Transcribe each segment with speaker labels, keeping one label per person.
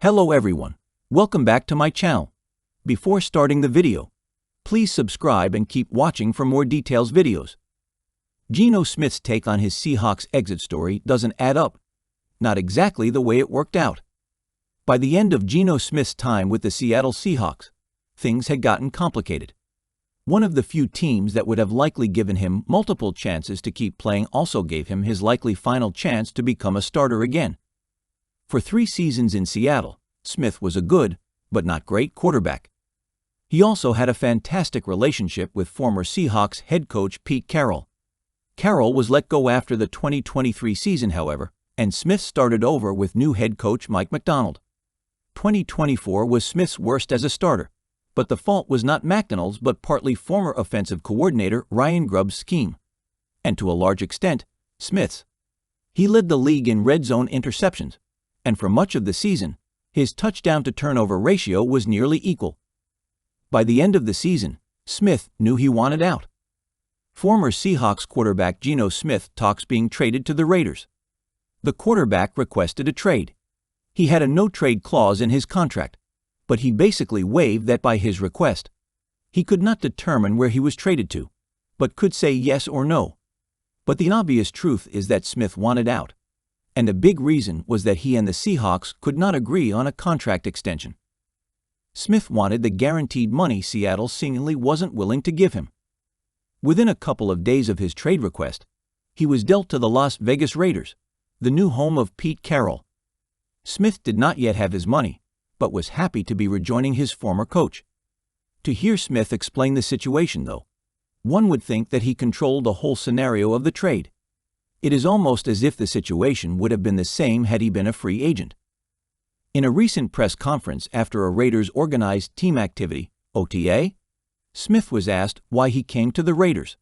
Speaker 1: Hello everyone, welcome back to my channel. Before starting the video, please subscribe and keep watching for more details videos. Geno Smith's take on his Seahawks exit story doesn't add up, not exactly the way it worked out. By the end of Geno Smith's time with the Seattle Seahawks, things had gotten complicated. One of the few teams that would have likely given him multiple chances to keep playing also gave him his likely final chance to become a starter again. For 3 seasons in Seattle, Smith was a good, but not great quarterback. He also had a fantastic relationship with former Seahawks head coach Pete Carroll. Carroll was let go after the 2023 season, however, and Smith started over with new head coach Mike Macdonald. 2024 was Smith's worst as a starter, but the fault was not Macdonald's but partly former offensive coordinator Ryan Grubb's scheme, and to a large extent, Smith's. He led the league in red zone interceptions, and for much of the season, his touchdown-to-turnover ratio was nearly equal. By the end of the season, Smith knew he wanted out. Former Seahawks quarterback Geno Smith talks being traded to the Raiders. The quarterback requested a trade. He had a no-trade clause in his contract, but he basically waived that by his request. He could not determine where he was traded to, but could say yes or no. But the obvious truth is that Smith wanted out, and a big reason was that he and the Seahawks could not agree on a contract extension. Smith wanted the guaranteed money Seattle seemingly wasn't willing to give him. Within a couple of days of his trade request, he was dealt to the Las Vegas Raiders, the new home of Pete Carroll. Smith did not yet have his money, but was happy to be rejoining his former coach. To hear Smith explain the situation, though, one would think that he controlled the whole scenario of the trade. It is almost as if the situation would have been the same had he been a free agent. In a recent press conference after a Raiders organized team activity, OTA, Smith was asked why he came to the Raiders.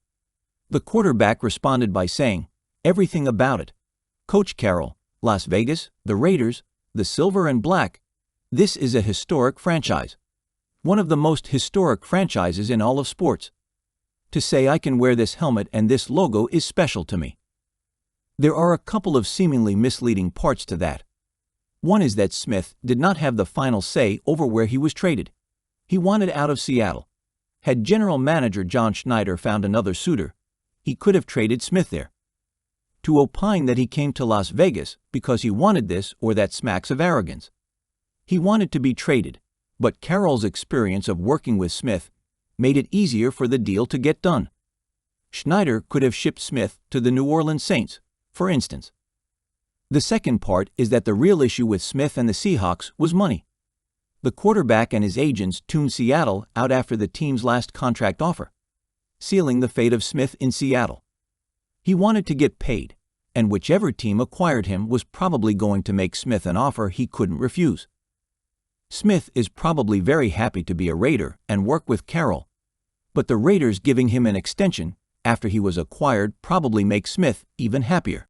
Speaker 1: The quarterback responded by saying, "Everything about it. Coach Carroll, Las Vegas, the Raiders, the silver and black. This is a historic franchise. One of the most historic franchises in all of sports. To say I can wear this helmet and this logo is special to me." There are a couple of seemingly misleading parts to that. One is that Smith did not have the final say over where he was traded. He wanted out of Seattle. Had general manager John Schneider found another suitor, he could have traded Smith there. To opine that he came to Las Vegas because he wanted this or that smacks of arrogance. He wanted to be traded, but Carroll's experience of working with Smith made it easier for the deal to get done. Schneider could have shipped Smith to the New Orleans Saints, for instance. The second part is that the real issue with Smith and the Seahawks was money. The quarterback and his agents tuned Seattle out after the team's last contract offer, sealing the fate of Smith in Seattle. He wanted to get paid, and whichever team acquired him was probably going to make Smith an offer he couldn't refuse. Smith is probably very happy to be a Raider and work with Carroll, but the Raiders giving him an extension after he was acquired probably makes Smith even happier.